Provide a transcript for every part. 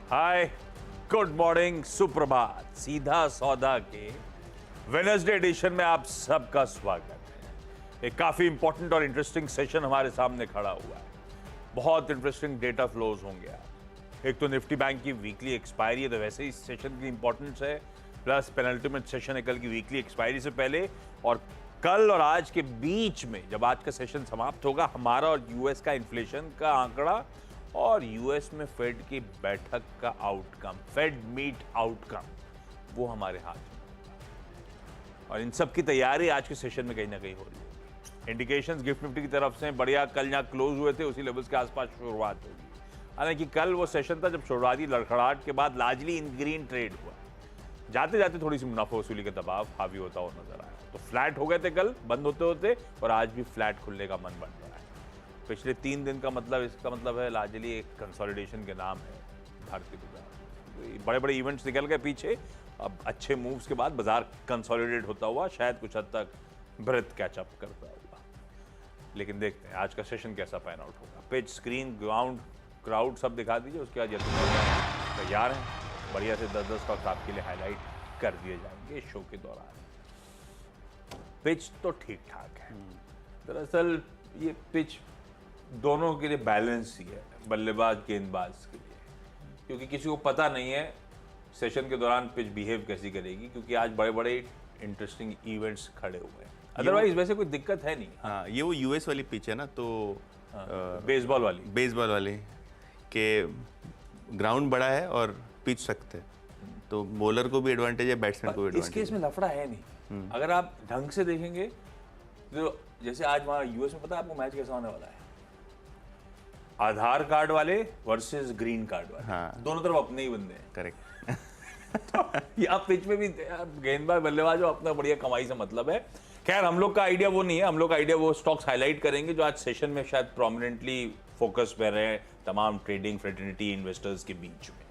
हाय, good morning, सुप्रभात। सीधा सौदा के वेडनेसडे एडिशन में आप सबका स्वागत है। एक काफी इंपॉर्टेंट और इंटरेस्टिंग सेशन हमारे सामने खड़ा हुआ है। बहुत इंटरेस्टिंग डेटा फ्लोज होंगे आज। एक तो निफ्टी बैंक की वीकली एक्सपायरी है, तो वैसे ही सेशन की इंपॉर्टेंस है, प्लस पेनल्टीमेंट सेशन है कल की वीकली एक्सपायरी से पहले। और कल और आज के बीच में जब आज का सेशन समाप्त होगा, हमारा और यूएस का इन्फ्लेशन का आंकड़ा और यूएस में फेड की बैठक का आउटकम, फेड मीट आउटकम, वो हमारे हाथ में होगा। और इन सब की तैयारी आज के सेशन में कहीं ना कहीं हो रही है। इंडिकेशंस गिफ्ट निफ्टी की तरफ से बढ़िया, कल जहां क्लोज हुए थे उसी लेवल्स के आसपास शुरुआत होगी। हालांकि कल वो सेशन था जब शुरुआती लड़खड़ाहट के बाद लार्जली इन ग्रीन ट्रेड हुआ। जाते जाते थोड़ी सी मुनाफा वसूली का दबाव हावी होता हुआ नजर आया। तो फ्लैट हो गए थे कल बंद होते होते, और आज भी फ्लैट खुलने का मन बन रहा है। पिछले 3 दिन का मतलब, इसका मतलब है लार्जली एक कंसोलिडेशन के नाम है भारतीय बाजार। बड़े बड़े इवेंट्स निकल गए पीछे, अब अच्छे मूव्स के बाद बाजार कंसोलिडेट होता हुआ शायद कुछ हद तक ब्रेथ कैचअप करता हुआ। लेकिन देखते हैं आज का सेशन कैसा पैन आउट होगा। पिच, स्क्रीन, ग्राउंड, क्राउड सब दिखा दीजिए, उसके बाद तैयार हैं। बढ़िया से 10-10 स्टॉक्स आपके लिए हाईलाइट कर दिए जाएंगे शो के दौरान। पिच तो ठीक ठाक है। दरअसल ये पिच दोनों के लिए बैलेंस ही है, बल्लेबाज गेंदबाज के लिए, क्योंकि किसी को पता नहीं है सेशन के दौरान पिच बिहेव कैसी करेगी, क्योंकि आज बड़े बड़े इंटरेस्टिंग इवेंट्स खड़े हुए हैं। अदरवाइज वैसे कोई दिक्कत है नहीं। हाँ, ये वो यूएस वाली पिच है ना, तो बेसबॉल वाली के ग्राउंड बड़ा है और पिच सख्त है, तो बॉलर को भी एडवांटेज है, बैट्समैन को भी एडवांटेज। इस केस में लफड़ा है नहीं। अगर आप ढंग से देखेंगे तो जैसे आज वहां यूएस में, पता है आपको मैच कैसा होने वाला है? आधार कार्ड वाले वर्सेस ग्रीन कार्ड वाले। हाँ। दोनों तरफ अपने ही बंदे हैं। करेक्ट। तो यहाँ पिच में भी गेंदबाज बल्लेबाज हो, अपना बढ़िया कमाई से मतलब है। खैर, हम लोग का आइडिया वो नहीं है। हम लोग का आइडिया वो स्टॉक्स हाईलाइट करेंगे जो आज सेशन में शायद प्रोमिनेंटली फोकस पे रहे तमाम ट्रेडिंग फ्रेटर्निटी इन्वेस्टर्स के बीच में।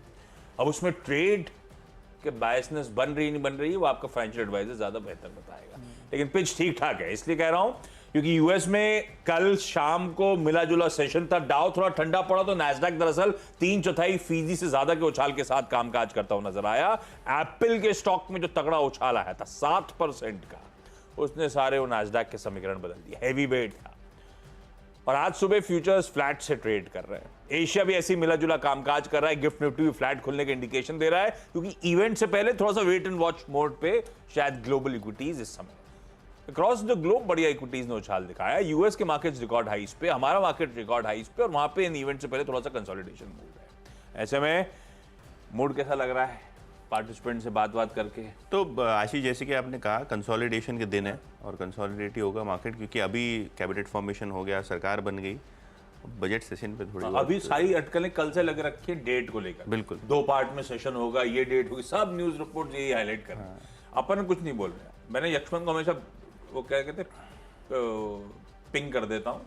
अब उसमें ट्रेड के बायसनेस बन रही नहीं बन रही है, वो आपका फाइनेंशियल एडवाइजर ज्यादा बेहतर बताएगा। लेकिन पिच ठीक ठाक है, इसलिए कह रहा हूं क्योंकि यूएस में कल शाम को मिला जुला सेशन था। डाउ थोड़ा ठंडा पड़ा तो नैस्डैक दरअसल 3/4% से ज्यादा के उछाल के साथ कामकाज करता हुआ नजर आया। एप्पल के स्टॉक में जो तगड़ा उछाल आया था 7% का, उसने सारे वो नैस्डैक के समीकरण बदल दिए। हैवी वेट था। और आज सुबह फ्यूचर्स फ्लैट से ट्रेड कर रहे हैं। एशिया भी ऐसी मिला जुला कामकाज कर रहा है। गिफ्ट निफ्टी भी फ्लैट खुलने के इंडिकेशन दे रहा है, क्योंकि इवेंट से पहले थोड़ा सा वेट एंड वॉच मोड पे शायद ग्लोबल इक्विटीज इस समय। अक्रॉस द ग्लोब बढ़िया इक्विटीज ने उछाल दिखाया। यूएस के मार्केट रिकॉर्ड हाइस पे, हमारा मार्केट रिकॉर्ड हाइस पे, और वहां पे इन इवेंट से पहले थोड़ा सा कंसोलिडेशन मूड है। ऐसे में मूड कैसा लग रहा है पार्टिसिपेंट से बात करके? तो आशीष, जैसे कि आपने कहा, कंसोलिडेशन के दिन है और कंसोलिडेट ही होगा मार्केट, क्योंकि अभी कैबिनेट फॉर्मेशन हो गया, सरकार बन गई, बजट सेशन पे थोड़ी अभी सारी अटकलें कल से लग रखी है डेट को लेकर। बिल्कुल 2 पार्ट में सेशन होगा, ये डेट होगी, सब न्यूज रिपोर्ट यही हाईलाइट कर रहे हैं। अपन कुछ नहीं बोल रहे हैं। मैंने यक्ष्मण को हमेशा वो क्या कहते पिंग कर देता हूँ।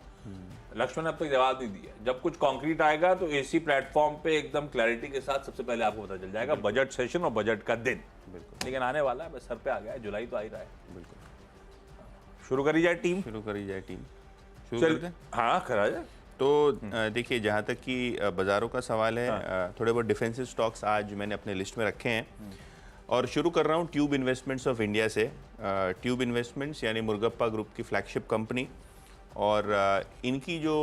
लक्ष्मण ने अब तक जवाब नहीं दिया। जब कुछ कॉन्क्रीट आएगा तो एसी प्लेटफॉर्म पे एकदम क्लैरिटी के साथ सबसे पहले आपको पता चल जाएगा बजट सेशन और बजट का दिन। बिल्कुल। लेकिन आने वाला है, बस सर पे आ गया है, जुलाई तो आ ही रहा है। बिल्कुल। शुरू करी जाए टीम। शुरू चल, करते हैं। हाँ करा जाए। तो देखिए, जहाँ तक कि बाज़ारों का सवाल है, थोड़े बहुत डिफेंसिव स्टॉक्स आज मैंने अपने लिस्ट में रखे हैं, और शुरू कर रहा हूँ ट्यूब इन्वेस्टमेंट्स ऑफ इंडिया से। ट्यूब इन्वेस्टमेंट्स यानी मुर्गप्पा ग्रुप की फ्लैगशिप कंपनी, और इनकी जो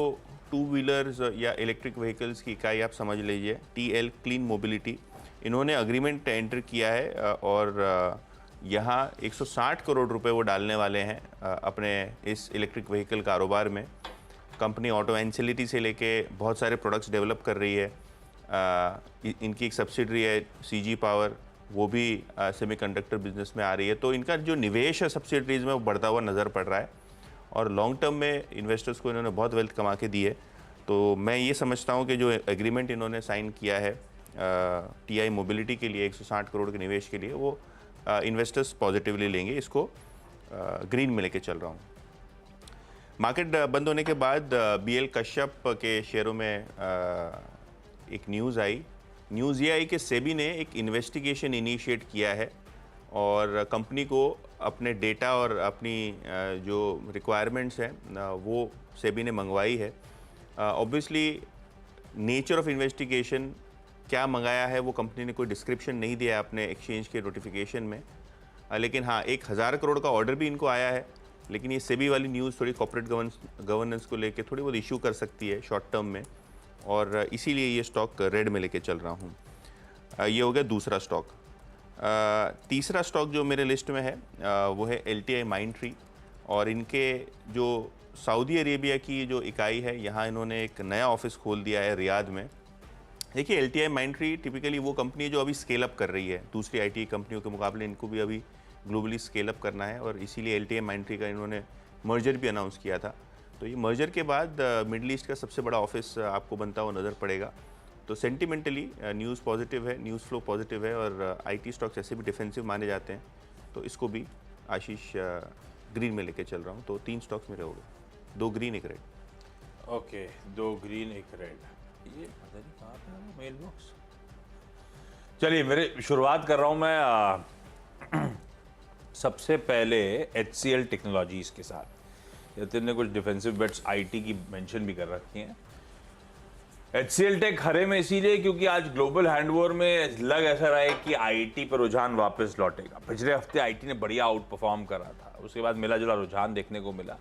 2 व्हीलर्स या इलेक्ट्रिक व्हीकल्स की इकाई आप समझ लीजिए, TL क्लीन मोबिलिटी, इन्होंने अग्रीमेंट एंटर किया है, और यहाँ 160 करोड़ रुपए वो डालने वाले हैं अपने इस इलेक्ट्रिक व्हीकल कारोबार में। कंपनी ऑटो एंसिलिटी से लेके बहुत सारे प्रोडक्ट्स डेवलप कर रही है। इनकी एक सब्सिडरी है CG पावर, वो भी सेमीकंडक्टर बिजनेस में आ रही है। तो इनका जो निवेश है सब्सिडरीज में, वो बढ़ता हुआ नज़र पड़ रहा है, और लॉन्ग टर्म में इन्वेस्टर्स को इन्होंने बहुत वेल्थ कमा के दी है। तो मैं ये समझता हूँ कि जो एग्रीमेंट इन्होंने साइन किया है TI मोबिलिटी के लिए 160 करोड़ के निवेश के लिए, वो इन्वेस्टर्स पॉजिटिवली लेंगे। इसको ग्रीन में लेके चल रहा हूँ। मार्केट बंद होने के बाद BL कश्यप के शेयरों में एक न्यूज़ ये आई कि सेबी ने एक इन्वेस्टिगेशन इनिशिएट किया है, और कंपनी को अपने डेटा और अपनी जो रिक्वायरमेंट्स हैं वो सेबी ने मंगवाई है। ऑब्वियसली नेचर ऑफ इन्वेस्टिगेशन क्या मंगाया है वो कंपनी ने कोई डिस्क्रिप्शन नहीं दिया है अपने एक्सचेंज के नोटिफिकेशन में। लेकिन हाँ, 1000 करोड़ का ऑर्डर भी इनको आया है, लेकिन ये सेबी वाली न्यूज़ थोड़ी कॉर्पोरेट गवर्नेंस को लेके थोड़ी बहुत इशू कर सकती है शॉर्ट टर्म में, और इसीलिए ये स्टॉक रेड में लेके चल रहा हूँ। ये हो गया दूसरा स्टॉक। तीसरा स्टॉक जो मेरे लिस्ट में है वो है LTI Mindtree, और इनके जो सऊदी अरेबिया की जो इकाई है, यहाँ इन्होंने एक नया ऑफिस खोल दिया है रियाद में। देखिए, LTI Mindtree टिपिकली वो कंपनी है जो अभी स्केल अप कर रही है, दूसरी IT कंपनियों के मुकाबले इनको भी अभी ग्लोबली स्केल अप करना है, और इसीलिए LTI Mindtree का इन्होंने मर्जर भी अनाउंस किया था। तो ये मर्जर के बाद मिडल ईस्ट का सबसे बड़ा ऑफिस आपको बनता हुआ नज़र पड़ेगा। तो सेंटिमेंटली न्यूज़ पॉजिटिव है, न्यूज़ फ्लो पॉजिटिव है, और IT स्टॉक्स ऐसे भी डिफेंसिव माने जाते हैं, तो इसको भी आशीष ग्रीन में लेके चल रहा हूँ। तो 3 स्टॉक्स मेरे हो गए, 2 green 1 red. Okay, 2 green 1 red. ये पता नहीं कहाँ पे है मेल बॉक्स। चलिए, मेरे शुरुआत कर रहा हूँ मैं सबसे पहले HCL टेक्नोलॉजीज के साथ। यतिन ने कुछ डिफेंसिव बेट्स IT की मेंशन भी कर रखी हैं। HCL टेक हरे में इसीलिए क्योंकि आज ग्लोबल हैंडओवर में लग ऐसा रहा है कि IT पर रुझान वापस लौटेगा। पिछले हफ्ते IT ने बढ़िया आउट परफॉर्म करा था, उसके बाद मिला जुला रुझान देखने को मिला,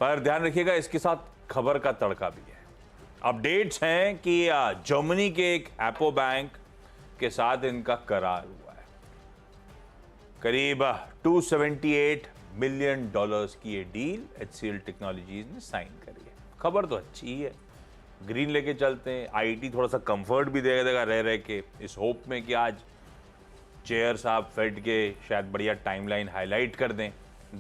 पर ध्यान रखिएगा इसके साथ खबर का तड़का भी है। अपडेट्स हैं कि जर्मनी के एक एपो बैंक के साथ इनका करार हुआ है। करीब $278 मिलियन की ये डील HCL टेक्नोलॉजीज ने साइन करी है। खबर तो अच्छी ही है, ग्रीन लेके चलते हैं। IT थोड़ा सा कंफर्ट भी दे देगा रह के, इस होप में कि आज चेयर साहब फेड के शायद बढ़िया टाइमलाइन हाईलाइट कर दें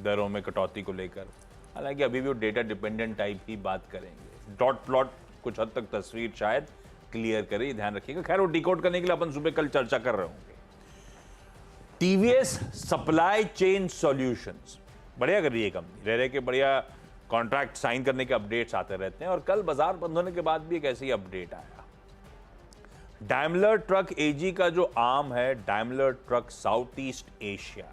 दरों में कटौती को लेकर। हालांकि अभी भी वो डेटा डिपेंडेंट टाइप ही बात करेंगे, डॉट प्लॉट कुछ हद तक तस्वीर शायद क्लियर करे, ध्यान रखिएगा। खैर, वो डिकोड करने के लिए अपन सुबह कल चर्चा कर रहे होंगे। TVS सप्लाई चेन सॉल्यूशंस बढ़िया कर रही है कंपनी, रह के बढ़िया कॉन्ट्रैक्ट साइन करने के अपडेट्स आते रहते हैं, और कल बाजार बंद होने के बाद भी एक ऐसी अपडेट आया। डाइमलर ट्रक AG का जो आर्म है, Daimler truck south east Asia,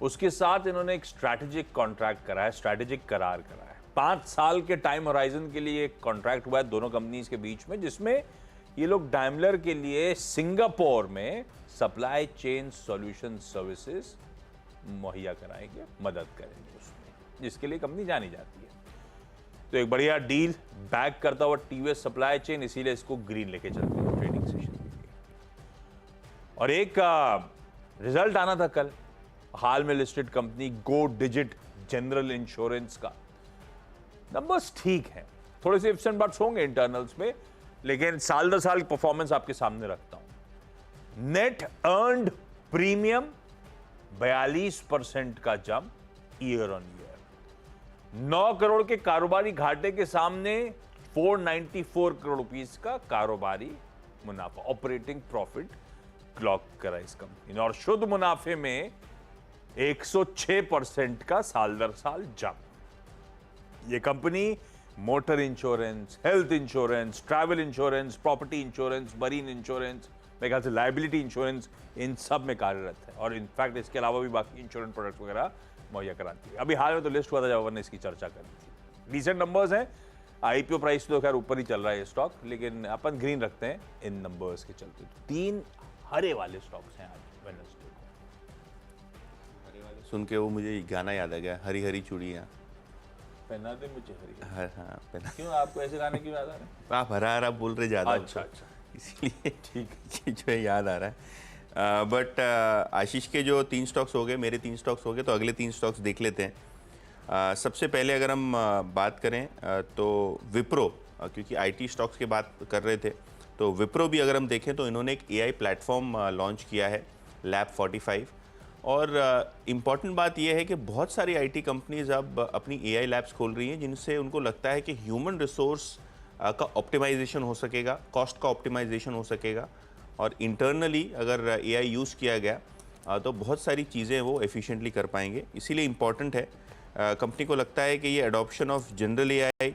उसके साथ इन्होंने एक स्ट्रैटेजिक कॉन्ट्रैक्ट करा है, स्ट्रैटेजिक करार करा है। 5 साल के टाइम होराइजन के लिए एक कॉन्ट्रैक्ट हुआ है दोनों कंपनीज के बीच में, जिसमें ये लोग डाइमलर के लिए सिंगापुर में सप्लाई चेन सॉल्यूशन सर्विसेज मुहैया कराएंगे, मदद करेंगे उसमें, जिसके लिए कंपनी जानी जाती है। तो एक बढ़िया डील बैक करता हुआ TVS सप्लाई चेन, इसीलिए इसको ग्रीन लेके चलते हैं ट्रेडिंग सेशन के लिए। और एक रिजल्ट आना था कल, हाल में लिस्टेड कंपनी गो डिजिट जनरल इंश्योरेंस का। नंबर्स ठीक हैं, थोड़े से इफ्स एंड बट्स होंगे इंटरनल्स में, लेकिन साल दर साल परफॉर्मेंस आपके सामने रखता हूं। नेट अर्न्ड प्रीमियम 42% का jump year on year. 9 crore के कारोबारी घाटे के सामने 494 करोड़ रुपीस का कारोबारी मुनाफा, ऑपरेटिंग प्रॉफिट क्लॉक करा इस कंपनी ने, और शुद्ध मुनाफे में 106% का साल दर साल जंप। ये company motor insurance, health insurance, travel insurance, property insurance, marine insurance, मेरे ख्याल से लाइबिलिटी इंश्योरेंस, इन सब में कार्यरत है, और इनफैक्ट इसके अलावा भी बाकी इंश्योरेंस प्रोडक्ट्स वगैरह मुहैया कराती है। अभी हाल में तो लिस्ट हुआ था जब हमने इसकी चर्चा करी थी। डिसेंट नंबर्स हैं, IPO प्राइस तो खैर ऊपर ही चल रहा है स्टॉक, लेकिन अपन ग्रीन रखते हैं इन नंबर्स के चलते। तो 3 हरे वाले स्टॉक्स हैं आज वेडनेसडे को। हरे वाले सुन के वो मुझे गाना याद आ गया, हरी हरी चूड़ियाँ पहना दे मुझे हरी। हाँ हाँ, पहना। क्यों आपको ऐसे गाने क्यों याद आ रहे हैं? आप हरा हरा बोल रहे ज़्यादा, अच्छा, इसीलिए ठीक है जो है याद आ रहा है। बट आशीष के जो 3 स्टॉक्स हो गए, मेरे 3 स्टॉक्स हो गए, तो अगले 3 स्टॉक्स देख लेते हैं। सबसे पहले अगर हम बात करें तो विप्रो, क्योंकि IT स्टॉक्स की बात कर रहे थे, तो विप्रो भी अगर हम देखें तो इन्होंने एक AI प्लेटफॉर्म लॉन्च किया है, लैब 45। और इम्पॉर्टेंट बात यह है कि बहुत सारी IT कंपनीज अब अपनी AI लैब्स खोल रही हैं, जिनसे उनको लगता है कि ह्यूमन रिसोर्स का ऑप्टिमाइजेशन हो सकेगा, कॉस्ट का ऑप्टिमाइजेशन हो सकेगा, और इंटरनली अगर AI यूज़ किया गया तो बहुत सारी चीज़ें वो एफिशिएंटली कर पाएंगे। इसीलिए इम्पॉर्टेंट है, कंपनी को लगता है कि ये adoption of general AI,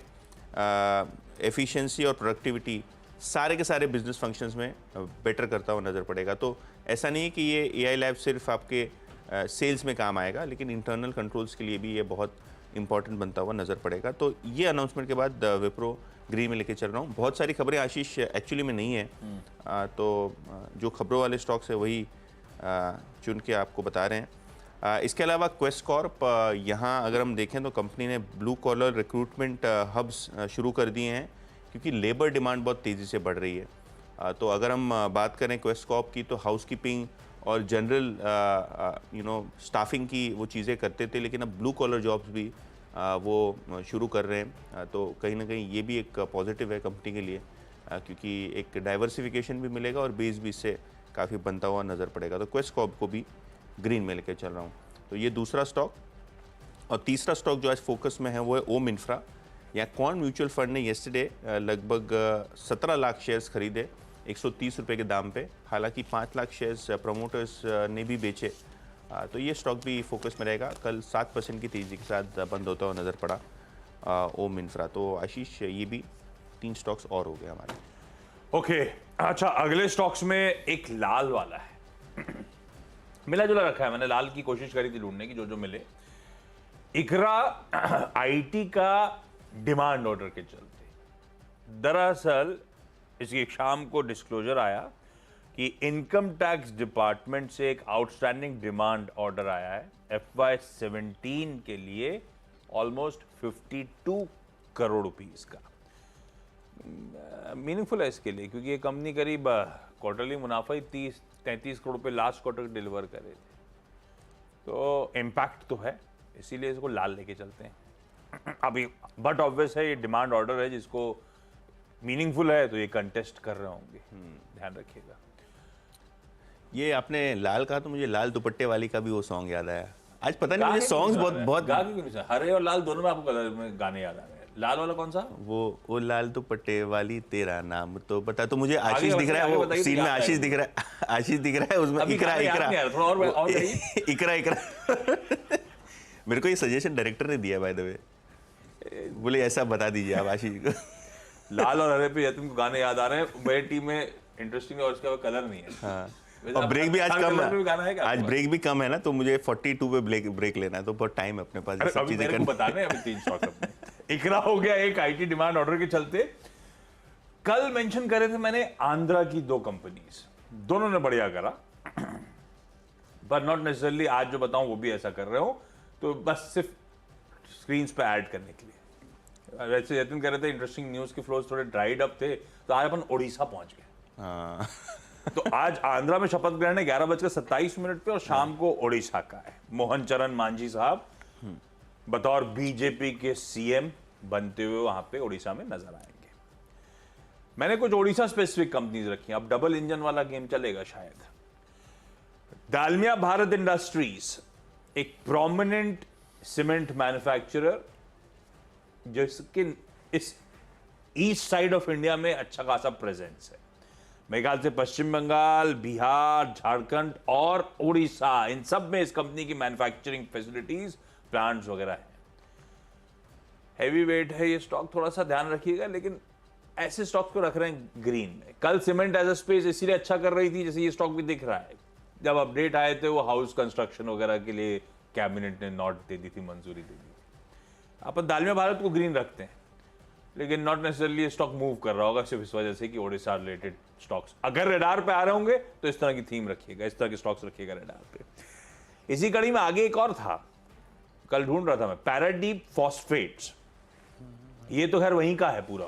efficiency और प्रोडक्टिविटी सारे के सारे बिजनेस फंक्शंस में बेटर करता हुआ नज़र पड़ेगा। तो ऐसा नहीं है कि ये AI लैब सिर्फ आपके सेल्स में काम आएगा, लेकिन इंटरनल कंट्रोल्स के लिए भी ये बहुत इंपॉर्टेंट बनता हुआ नज़र पड़ेगा। तो ये अनाउंसमेंट के बाद विप्रो ग्रीन में लेके चल रहा हूँ। बहुत सारी खबरें आशीष एक्चुअली में नहीं है, तो जो खबरों वाले स्टॉक्स है वही चुन के आपको बता रहे हैं। इसके अलावा क्वेस्ट कॉर्प, यहाँ अगर हम देखें तो कंपनी ने ब्लू कॉलर रिक्रूटमेंट हब्स शुरू कर दिए हैं क्योंकि लेबर डिमांड बहुत तेज़ी से बढ़ रही है। तो अगर हम बात करें क्वेस्ट कॉर्प की, तो हाउसकीपिंग और जनरल स्टाफिंग की वो चीज़ें करते थे, लेकिन अब ब्लू कॉलर जॉब्स भी वो शुरू कर रहे हैं। तो कहीं ना कहीं ये भी एक पॉजिटिव है कंपनी के लिए, क्योंकि एक डाइवर्सिफिकेशन भी मिलेगा और बेस भी इससे काफ़ी बनता हुआ नज़र पड़ेगा। तो क्वेस्ट कॉर्प को भी ग्रीन में लेकर चल रहा हूँ। तो ये दूसरा स्टॉक। और तीसरा स्टॉक जो आज फोकस में है वो है ओम इंफ्रा। या कॉर्न म्यूचुअल फंड ने येस्टरडे लगभग 17 लाख शेयर्स खरीदे 130 रुपये के दाम पे। हालांकि 5 लाख शेयर्स प्रमोटर्स ने भी बेचे। तो ये स्टॉक भी फोकस में रहेगा। कल 7% की तेज़ी के साथ बंद होता हुआ नज़र पड़ा ओम इंफ्रा। तो आशीष, ये भी 3 स्टॉक्स और हो गए हमारे। ओके, अच्छा, अगले स्टॉक्स में एक लाल वाला है। मिला जुला रखा है, मैंने लाल की कोशिश करी थी ढूंढने की, जो मिले। इकरा आईटी का डिमांड ऑर्डर के चलते, दरअसल इसकी शाम को डिस्क्लोजर आया कि इनकम टैक्स डिपार्टमेंट से एक आउटस्टैंडिंग डिमांड ऑर्डर आया है FY17 के लिए ऑलमोस्ट 52 करोड़ रुपीस का। मीनिंगफुल है इसके लिए, क्योंकि ये कंपनी करीब क्वार्टरली मुनाफा ही 30-33 करोड़ रुपए लास्ट क्वार्टर डिलीवर कर रहे थे। तो इम्पैक्ट तो है, इसीलिए इसको लाल लेके चलते हैं अभी। बट ऑब्वियस है ये डिमांड ऑर्डर है, जिसको मीनिंगफुल है तो ये कंटेस्ट कर रहे होंगे, ध्यान रखिएगा। ये आपने लाल कहा तो मुझे लाल दुपट्टे वाली का भी वो सॉन्ग याद आया। आज पता नहीं मुझे सॉन्ग्स बहुत हरे और लाल दोनों में आपको कलर में गाने याद आ रहे हैं। लाल वाला कौन सा? वो लाल दुपट्टे वाली तेरा नाम तो बता। तो मुझे आशीष दिख रहा है, वो सीन में आशीष दिख रहा है, आशीष दिख रहा है उसमें। इकरा मेरे को ये सजेशन डायरेक्टर ने दिया बाय द वे, बोले ऐसा बता दीजिए आप आशीष को। लाल और हरे पे तुमको गाने याद आ रहे हैं। मेरी टीम में इंटरेस्टिंग है और उसका कलर नहीं है। हाँ, और ब्रेक भी आज कम है, आज ब्रेक भी कम है ना, तो मुझे 42 पे ब्रेक लेना है, तो बहुत टाइम है अपने पास ये सब चीजें करने। बताने अभी 3 शॉट अपने। इकरा हो गया एक आईटी डिमांड ऑर्डर के चलते। कल मेंशन करे थे मैंने आंध्रा की 2 कंपनीज, दोनों ने बढ़िया करा, पर नॉट नेसेसरली आज जो बताऊं वो भी ऐसा कर रहे हो, तो बस सिर्फ स्क्रीन पे ऐड करने के लिए। वैसे यतिन कह रहे थे इंटरेस्टिंग न्यूज के फ्लोज थोड़े ड्राइड अप थे, तो आज अपन ओडिशा पहुंच गए। तो आज आंध्रा में शपथ ग्रहण है 11:27 पे और शाम को ओडिशा का है। मोहन चरण मांझी साहब बतौर बीजेपी के सीएम बनते हुए वहां पे ओडिशा में नजर आएंगे। मैंने कुछ ओडिशा स्पेसिफिक कंपनीज रखी हैं, अब डबल इंजन वाला गेम चलेगा शायद। डालमिया भारत इंडस्ट्रीज एक प्रोमिनेंट सीमेंट मैन्युफैक्चरर, जिसके इस ईस्ट साइड ऑफ इंडिया में अच्छा खासा प्रेजेंस है। मेरे ख्याल से पश्चिम बंगाल, बिहार, झारखंड और उड़ीसा, इन सब में इस कंपनी की मैन्युफैक्चरिंग फैसिलिटीज, प्लांट्स वगैरह है। हैवी वेट है ये स्टॉक, थोड़ा सा ध्यान रखिएगा, लेकिन ऐसे स्टॉक्स को रख रहे हैं ग्रीन में। कल सीमेंट एज अ स्पेस इसीलिए अच्छा कर रही थी, जैसे ये स्टॉक भी दिख रहा है। जब अपडेट आए थे वो हाउस कंस्ट्रक्शन वगैरह के लिए कैबिनेट ने नोट दे दी थी, मंजूरी दे दी थी। अपन दालमिया भारत को ग्रीन रखते हैं, लेकिन नॉट नेसेसरली स्टॉक मूव कर रहा होगा सिर्फ इस वजह से कि ओडिशा रिलेटेड स्टॉक्स अगर रेडार पे आ रहे होंगे तो इस तरह की थीम रखिएगा, इस तरह के स्टॉक्स रखिएगा रेडार पे। इसी कड़ी में आगे एक और था, कल ढूंढ रहा था मैं, पैराडीप फॉस्फेट्स। ये तो खैर वहीं का है पूरा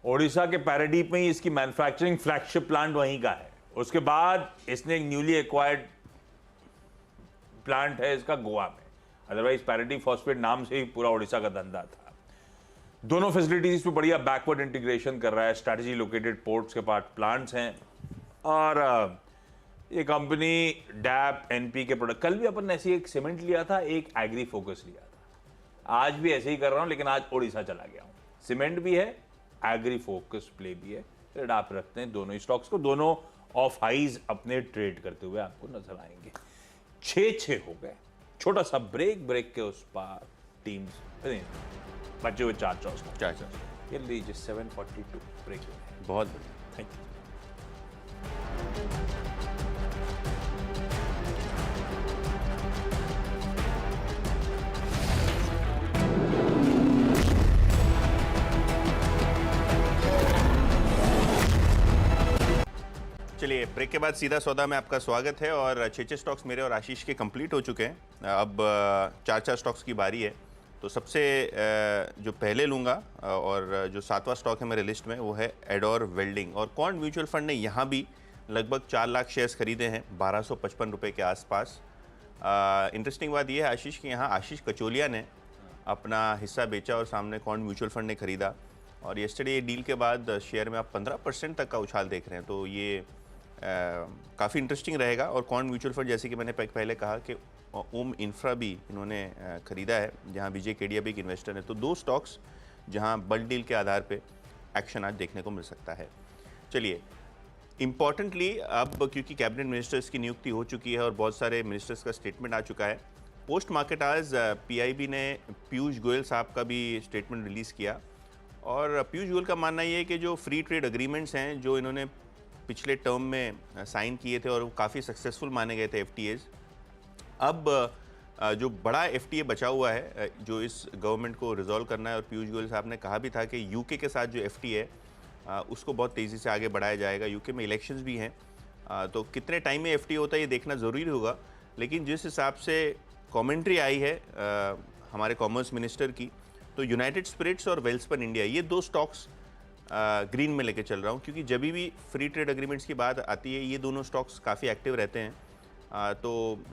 ओडिशा के पैराडीप में ही इसकी मैन्युफैक्चरिंग फ्लैगशिप प्लांट वहीं का है। उसके बाद इसने एक न्यूली एक्वायर्ड प्लांट है इसका गोवा में। अदरवाइज पैराडीप फॉस्फेट नाम से ही पूरा ओडिशा का धंधा था। दोनों फैसिलिटीज पे बढ़िया बैकवर्ड इंटीग्रेशन कर रहा है, स्ट्रैटेजी लोकेटेड पोर्ट्स के पास प्लांट्स हैं। और ये कंपनी डैप एनपी के प्रोडक्ट, कल भी अपन ने ऐसे एक सीमेंट लिया था, एक एग्री फोकस लिया था। आज भी ऐसे ही कर रहा हूं, लेकिन आज ओडिशा चला गया हूं। सीमेंट भी है, एग्री फोकस प्ले भी है, फिर आप रखते हैं दोनों ही स्टॉक्स को। दोनों ऑफ हाइज अपने ट्रेड करते हुए आपको नजर आएंगे। 6-6 हो गए, छोटा सा ब्रेक के उस पार टीम्स बचे हुए 4 चॉइस। ये लीजिए 742 ब्रेक। बहुत बढ़िया, थैंक यू। चलिए ब्रेक के बाद सीधा सौदा में आपका स्वागत है और 6 स्टॉक्स मेरे और आशीष के कंप्लीट हो चुके हैं। अब 4 स्टॉक्स की बारी है। तो सबसे जो पहले लूँगा और जो 7वां स्टॉक है मेरे लिस्ट में वो है एडोर वेल्डिंग। और क्वांट म्यूचुअल फंड ने यहाँ भी लगभग 4 लाख शेयर्स खरीदे हैं 1255 रुपये के आसपास। इंटरेस्टिंग बात यह है आशीष कि यहाँ आशीष कचोलिया ने अपना हिस्सा बेचा और सामने क्वांट म्यूचुअल फंड ने खरीदा। और येस्टरडे डील के बाद शेयर में आप 15% तक का उछाल देख रहे हैं। तो ये काफ़ी इंटरेस्टिंग रहेगा। और क्वांट म्यूचुअल फंड जैसे कि मैंने पहले कहा कि ओम इंफ्रा भी इन्होंने खरीदा है, जहां विजय केडिया भी एक इन्वेस्टर है। तो 2 स्टॉक्स जहां बल्क डील के आधार पे एक्शन आज देखने को मिल सकता है। चलिए इम्पॉर्टेंटली अब क्योंकि कैबिनेट मिनिस्टर्स की नियुक्ति हो चुकी है और बहुत सारे मिनिस्टर्स का स्टेटमेंट आ चुका है, पोस्ट मार्केट आज पीआईबी ने पीयूष गोयल साहब का भी स्टेटमेंट रिलीज़ किया। और पीयूष गोयल का मानना ये है कि जो फ्री ट्रेड एग्रीमेंट्स हैं जो इन्होंने पिछले टर्म में साइन किए थे और वो काफ़ी सक्सेसफुल माने गए थे FTAs, अब जो बड़ा FTA बचा हुआ है जो इस गवर्नमेंट को रिजॉल्व करना है। और पीयूष गोयल साहब ने कहा भी था कि यूके के साथ जो FTA है उसको बहुत तेज़ी से आगे बढ़ाया जाएगा। यूके में इलेक्शंस भी हैं, तो कितने टाइम में FTA होता है ये देखना ज़रूरी होगा। लेकिन जिस हिसाब से कमेंट्री आई है हमारे कॉमर्स मिनिस्टर की, तो यूनाइटेड स्पिरिट्स और वेल्सपन इंडिया ये 2 स्टॉक्स ग्रीन में लेके चल रहा हूँ, क्योंकि जब भी फ्री ट्रेड एग्रीमेंट्स की बात आती है ये दोनों स्टॉक्स काफ़ी एक्टिव रहते हैं। तो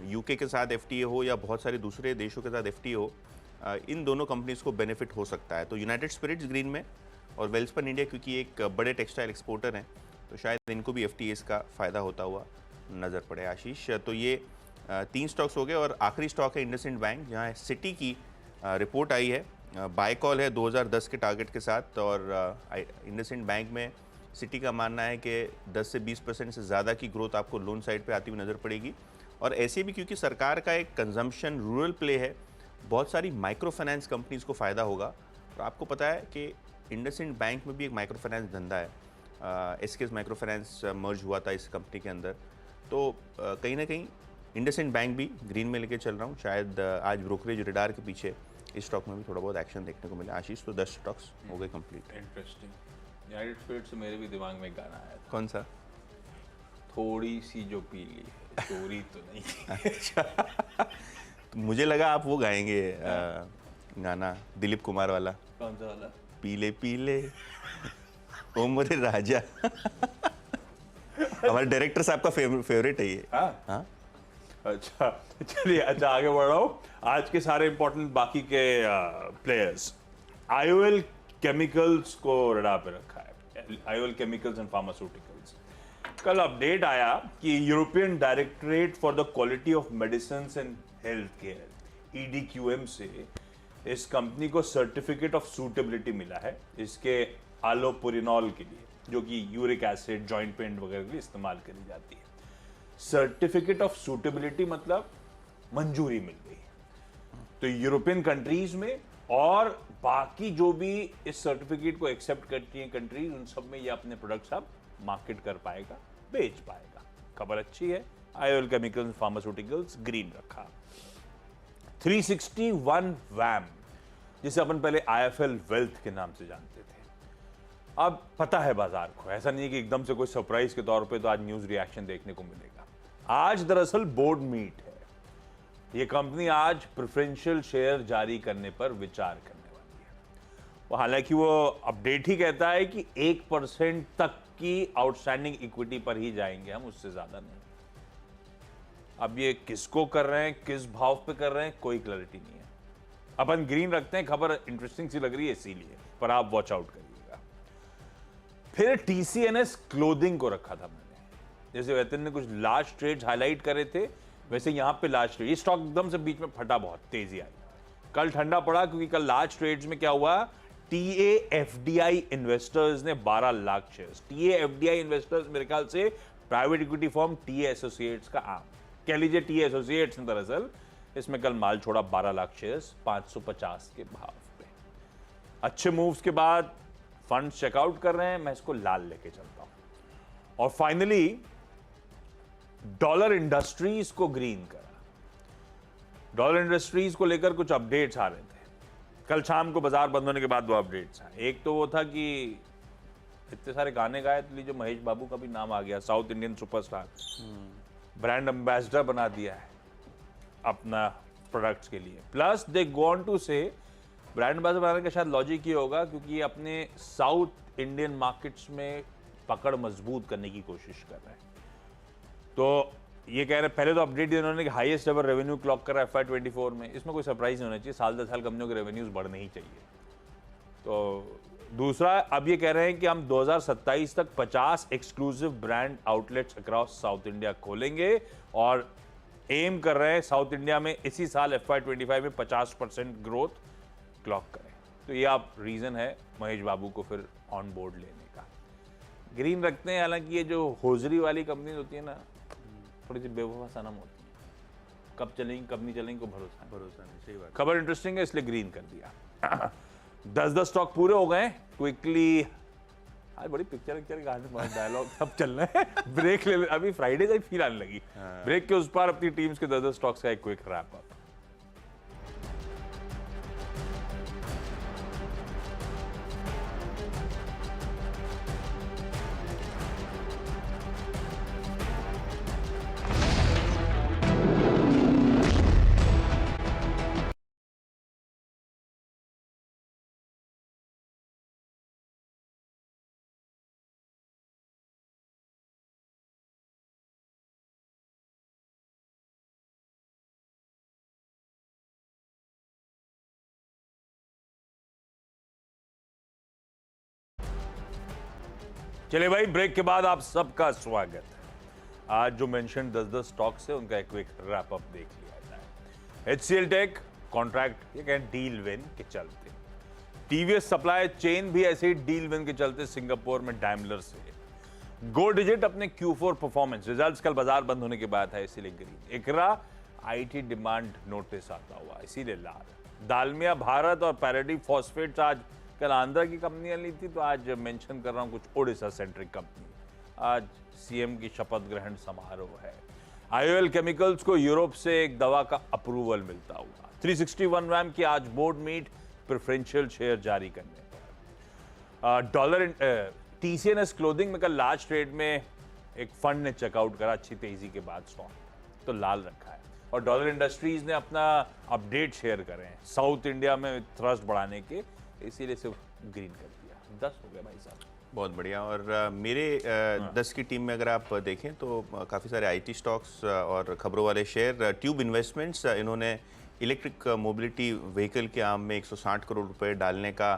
यूके के साथ FTA हो या बहुत सारे दूसरे देशों के साथ FTA हो, इन दोनों कंपनीज़ को बेनिफिट हो सकता है। तो यूनाइटेड स्पिरिट्स ग्रीन में और वेल्सपन इंडिया क्योंकि एक बड़े टेक्सटाइल एक्सपोर्टर हैं तो शायद इनको भी FTAs का फ़ायदा होता हुआ नज़र पड़े। आशीष, तो ये 3 स्टॉक्स हो गए। और आखिरी स्टॉक है इंडसइंड बैंक, जहाँ सिटी की रिपोर्ट आई है, बाय कॉल है 2010 के टारगेट के साथ। और इंडसइंड बैंक में सिटी का मानना है कि 10 से 20% से ज़्यादा की ग्रोथ आपको लोन साइड पे आती हुई नज़र पड़ेगी। और ऐसे भी क्योंकि सरकार का एक कंजम्पशन रूरल प्ले है, बहुत सारी माइक्रो फाइनेंस कंपनीज़ को फ़ायदा होगा। और आपको पता है कि इंडसइंड बैंक में भी एक माइक्रो फाइनेंस धंधा है, एसकेएस माइक्रो फाइनेंस मर्ज हुआ था इस कंपनी के अंदर। तो कहीं ना कहीं इंडसइंड बैंक भी ग्रीन में लेके चल रहा हूँ। शायद आज ब्रोकरेज रिडार के पीछे इस स्टॉक में भी थोड़ा बहुत एक्शन देखने को मिला। आशीष, तो 10 स्टॉक्स हो गए कंप्लीट। इंटरेस्टिंग। यूनाइटेड स्पिरिट्स से मेरे भी दिमाग में एक गाना आया था। कौन सा? थोड़ी सी जो पीली है, चोरी तो नहीं। अच्छा, तो मुझे लगा आप वो गाएंगे गाना दिलीप कुमार वाला। कौन सा वाला? पीले पीले ओ मोरे राजा। हमारे डायरेक्टर साहब का फेवरेट है ये। हाँ? अच्छा चलिए, अच्छा आगे बढ़ रहा हूँ। आज के सारे इंपॉर्टेंट बाकी के प्लेयर्स, IOL केमिकल्स को रडार पे रखा है। IOL chemicals and pharmaceuticals. कल अपडेट आया कि European directorate for the quality of medicine and health care EDQM से इस कंपनी को सर्टिफिकेट ऑफ सूटेबिलिटी मिला है इसके आलोपुरिनॉल के लिए, जो कि यूरिक एसिड, जॉइंट पेन वगैरह के लिए इस्तेमाल करी जाती है। सर्टिफिकेट ऑफ सूटेबिलिटी मतलब मंजूरी मिल गई। तो यूरोपियन कंट्रीज में और बाकी जो भी इस सर्टिफिकेट को एक्सेप्ट करती हैं कंट्रीज, उन सब में ये अपने प्रोडक्ट्स अब मार्केट कर पाएगा, बेच पाएगा। खबर अच्छी है। IOL केमिकल्स फार्मास्यूटिकल्स ग्रीन रखा। 361 वैम, जिसे अपन पहले IFL वेल्थ के नाम से जानते थे, अब पता है बाजार को। ऐसा नहीं है कि एकदम से कोई सरप्राइज के तौर पे तो आज न्यूज रिएक्शन देखने को मिलेगा। आज दरअसल बोर्ड मीट है। ये कंपनी आज प्रेफरेंशियल शेयर जारी करने पर विचार करने वाली है। हालांकि वो अपडेट ही कहता है कि 1% तक की आउटस्टैंडिंग इक्विटी पर ही जाएंगे हम, उससे ज्यादा नहीं। अब ये किसको कर रहे हैं, किस भाव पे कर रहे हैं, कोई क्लैरिटी नहीं है। अपन ग्रीन रखते हैं, खबर इंटरेस्टिंग सी लग रही है इसीलिए, पर आप वॉच आउट करिएगा। फिर TCNS क्लोथिंग को रखा था मैंने। जैसे वेतन ने कुछ लार्ज ट्रेड्स हाईलाइट करे थे, वैसे यहां पे लार्ज ट्रेड, ये स्टॉक एकदम से बीच में फटा, बहुत तेजी आई। कल ठंडा पड़ा क्योंकि कल लार्ज ट्रेड्स में क्या हुआ, TAFDI इन्वेस्टर्स ने 12 लाख शेयर्स। TAFDI इन्वेस्टर्स मेरे ख्याल से private equity firm TA associates का आम कह लीजिए। TA एसोसिएट्स ने दरअसल इसमें कल माल छोड़ा 12 लाख शेयर्स 550 के भाव पे। अच्छे मूव्स के बाद फंड चेकआउट कर रहे हैं, मैं इसको लाल लेके चलता हूं। और फाइनली डॉलर इंडस्ट्रीज को ग्रीन करा। डॉलर इंडस्ट्रीज को लेकर कुछ अपडेट्स आ रहे थे। कल शाम को बाजार बंद होने के बाद 2 अपडेट्स आए। एक तो वो था कि इतने सारे गाने गाए, तो लीजिए महेश बाबू का भी नाम आ गया, south Indian superstar, brand ambassador बना दिया है अपना प्रोडक्ट्स के लिए। प्लस दे गोन टू से ब्रांड एम्बेसडर बनाने का शायद लॉजिक ये होगा क्योंकि ये अपने साउथ इंडियन मार्केट्स में पकड़ मजबूत करने की कोशिश कर रहे हैं। तो ये कह रहे हैं, पहले तो अपडेट दिया उन्होंने कि हाईएस्ट एवर रेवेन्यू क्लॉक करा FY24 में, इसमें कोई सरप्राइज नहीं होना चाहिए, साल दर साल कंपनियों के रेवेन्यूज बढ़ने ही चाहिए। तो दूसरा, अब ये कह रहे हैं कि हम 2027 तक 50 exclusive brand outlets across south India खोलेंगे और एम कर रहे हैं साउथ इंडिया में इसी साल FY25 में 50% ग्रोथ क्लॉक करें। तो ये आप रीजन है महेश बाबू को फिर ऑन बोर्ड लेने का। ग्रीन रखते हैं, हालांकि ये जो होजरी वाली कंपनी होती है ना, थोड़ी सी बेवफा सनम होती है, कब चलेंगी कब नहीं चलेंगी को भरोसा नहीं। सही बात। खबर इंटरेस्टिंग है इसलिए ग्रीन कर दिया। 10 स्टॉक पूरे हो गए क्विकली। आज बड़ी पिक्चर गाने डायलॉग सब चल रहे हैं। ब्रेक ले, अभी फ्राइडे का ही फील आने लगी। ब्रेक के उस पार अपनी टीम्स के 10 स्टॉक्स का एक क्विक रैप अप। चलिए भाई, ब्रेक के बाद आप सबका स्वागत है। आज जो मेंशन 10 स्टॉक्स है उनका एक क्विक रैप अप देख लिया जाए। HCL टेक कॉन्ट्रैक्ट, ये कहें डील विन के चलते, टीवीएस सप्लाई चेन भी ऐसे ही डील विन के चलते सिंगापुर में डैमलर से। गो डिजिट अपने Q4 परफॉर्मेंस रिजल्ट्स कल बाजार बंद होने के बाद है इसीलिए ग्रीन। इकरा IT डिमांड नोटिस आता हुआ इसीलिए लाल। दालमिया भारत और पैराडी फॉस्फेट्स आज, कल आंध्रा की कंपनियां ली थी तो आज मेंशन कर रहा हूं कुछ ओडिशा सेंट्रिक कंपनी। आज सीएम की शपथ ग्रहण समारोह है। IOL केमिकल्स को यूरोप से एक दवा का अप्रूवल मिलता हुआ। 361 रैम की आज बोर्ड मीट प्रेफरेंशियल शेयर जारी करने पर। डॉलर TCNS क्लोथिंग में कल लार्ज ट्रेड में एक फंड ने चेकआउट करा अच्छी तेजी के बाद, स्टॉक तो लाल रखा है। और डॉलर इंडस्ट्रीज ने अपना अपडेट शेयर करे हैं साउथ इंडिया में थ्रस्ट बढ़ाने के, इसीलिए सिर्फ ग्रीन कर दिया। 10 हो गया भाई साहब। बहुत बढ़िया। और मेरे 10 की टीम में अगर आप देखें तो काफ़ी सारे IT स्टॉक्स और खबरों वाले शेयर। ट्यूब इन्वेस्टमेंट्स, इन्होंने इलेक्ट्रिक मोबिलिटी व्हीकल के आर्म में 160 करोड़ रुपए डालने का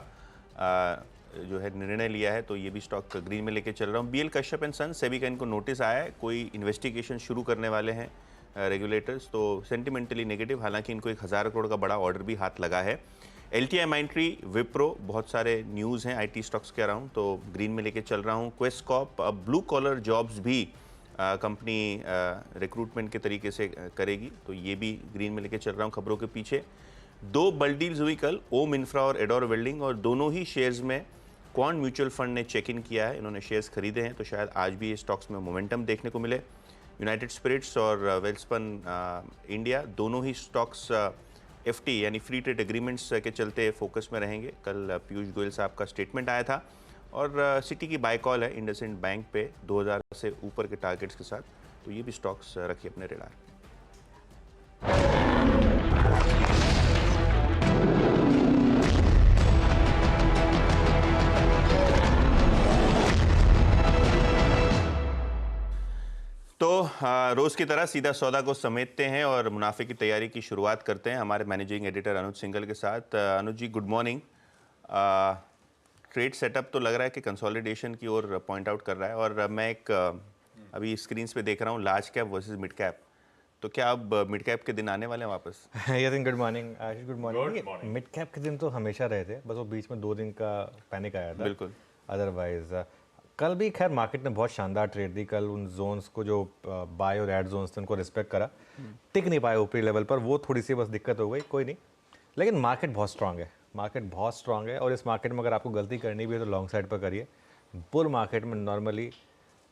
जो है निर्णय लिया है, तो ये भी स्टॉक ग्रीन में लेके चल रहा हूँ। BL कश्यप एंड सन, सेबी का इनको नोटिस आया है, कोई इन्वेस्टिगेशन शुरू करने वाले हैं रेगुलेटर्स, तो सेंटिमेंटली नेगेटिव, हालांकि इनको 1000 करोड़ का बड़ा ऑर्डर भी हाथ लगा है। LTI माइंट्री, विप्रो, बहुत सारे न्यूज़ हैं IT स्टॉक्स के अराउंड, तो ग्रीन में लेके चल रहा हूँ। क्वेस्टकॉर्प, अब ब्लू कॉलर जॉब्स भी कंपनी रिक्रूटमेंट के तरीके से करेगी, तो ये भी ग्रीन में लेके चल रहा हूँ खबरों के पीछे। 2 बल्ड डील्स हुई कल, ओम इंफ्रा और एडोर वेल्डिंग, और दोनों ही शेयर्स में क्वांट म्यूचुअल फंड ने चेक इन किया है, इन्होंने शेयर्स खरीदे हैं, तो शायद आज भी ये स्टॉक्स में मोमेंटम देखने को मिले। यूनाइटेड स्पिरिट्स और वेल्सपन इंडिया, दोनों ही स्टॉक्स FT यानी फ्री ट्रेड एग्रीमेंट्स के चलते फोकस में रहेंगे। कल पीयूष गोयल साहब का स्टेटमेंट आया था, और सिटी की बाय कॉल है इंडसइंड बैंक पे 2000 से ऊपर के टारगेट्स के साथ, तो ये भी स्टॉक्स रखिए अपने रेडार। तो रोज़ की तरह सीधा सौदा को समेटते हैं और मुनाफे की तैयारी की शुरुआत करते हैं हमारे मैनेजिंग एडिटर अनुज सिंघल के साथ। अनुज जी, गुड मॉर्निंग। ट्रेड सेटअप तो लग रहा है कि कंसोलिडेशन की ओर पॉइंट आउट कर रहा है, और मैं एक अभी स्क्रीन्स पे देख रहा हूँ large cap versus mid cap, तो क्या अब मिड कैप के दिन आने वाले हैं वापस? गुड मॉर्निंग आशीष, गुड मॉर्निंग। मिड कैप के दिन तो हमेशा रहे थे, बस वो बीच में 2 दिन का पैनिक आया था। बिल्कुल। अदरवाइज कल भी खैर मार्केट ने बहुत शानदार ट्रेड दी। कल उन जोन्स को जो बाय और एड जोन्स थे उनको रिस्पेक्ट करा, टिक नहीं पाए ऊपरी लेवल पर, वो थोड़ी सी बस दिक्कत हो गई, कोई नहीं। लेकिन मार्केट बहुत स्ट्रांग है, मार्केट बहुत स्ट्रांग है, और इस मार्केट में अगर आपको गलती करनी भी है तो लॉन्ग साइड पर करिए। बुल मार्केट में नॉर्मली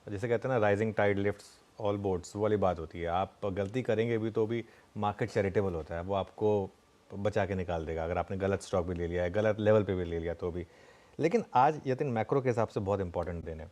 जैसे कहते हैं ना, rising tide lifts all boats, वो वाली बात होती है। आप गलती करेंगे भी तो भी मार्केट चैरिटेबल होता है, वो आपको बचा के निकाल देगा। अगर आपने गलत स्टॉक भी ले लिया है, गलत लेवल पे भी ले लिया तो भी। लेकिन आज यतिन मैक्रो के हिसाब से बहुत इंपॉर्टेंट दिन है।